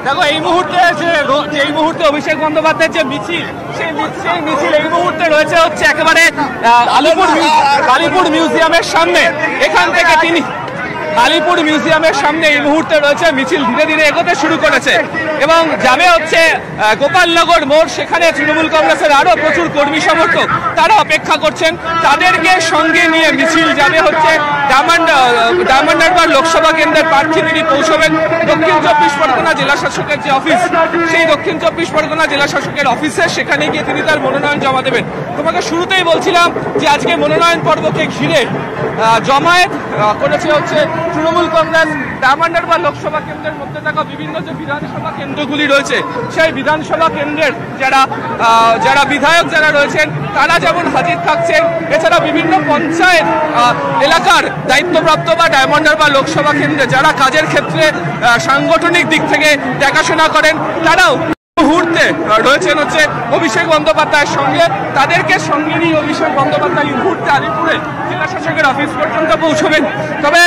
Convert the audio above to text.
দেখো এই মুহূর্তে অভিষেক বন্দ্যোপাধ্যায়ের যে মিছিল, সেই মিছিল এই মুহূর্তে রয়েছে হচ্ছে একেবারে আলিপুর মিউজিয়ামের সামনে। এখান থেকে তিনি আলিপুর মিউজিয়ামের সামনে এই মুহূর্তে রয়েছে, মিছিল ধীরে ধীরে এগোতে শুরু করেছে এবং যাবে হচ্ছে গোপালনগর মোড়। সেখানে তৃণমূল কংগ্রেসের আরো প্রচুর কর্মী সমর্থক তারা অপেক্ষা করছেন, তাদেরকে সঙ্গে নিয়ে মিছিল যাবে হচ্ছে ডায়মন্ড হারবার লোকসভা কেন্দ্রের প্রার্থী তিনি পৌঁছবেন দক্ষিণ 24 পরগনা জেলা শাসকের যে অফিস, সেই দক্ষিণ 24 পরগনা জেলা শাসকের অফিসে, সেখানে গিয়ে তিনি তার মনোনয়ন জমা দেবেন। তোমাকে শুরুতেই বলছিলাম যে আজকে মনোনয়ন পর্বকে ঘিরে জমায়েত করেছে হচ্ছে তৃণমূল কংগ্রেস। ডায়মন্ড হারবার লোকসভা কেন্দ্রের মধ্যে থাকা বিভিন্ন যে বিধানসভা কেন্দ্রগুলি রয়েছে, সেই বিধানসভা কেন্দ্রের যারা বিধায়ক যারা রয়েছেন তারা যেমন হাজির থাকছেন, এছাড়া বিভিন্ন পঞ্চায়েত এলাকার দায়িত্বপ্রাপ্ত বা ডায়মন্ড হারবার লোকসভা কেন্দ্রে যারা কাজের ক্ষেত্রে সাংগঠনিক দিক থেকে দেখাশোনা করেন, তারাও মুহূর্তে রয়েছেন হচ্ছে অভিষেক বন্দ্যোপাধ্যায়ের সঙ্গে। তাদেরকে সঙ্গে নিয়ে অভিষেক বন্দ্যোপাধ্যায় এই মুহূর্তে আলিপুরে জেলা শাসকের অফিস পর্যন্ত পৌঁছবেন। তবে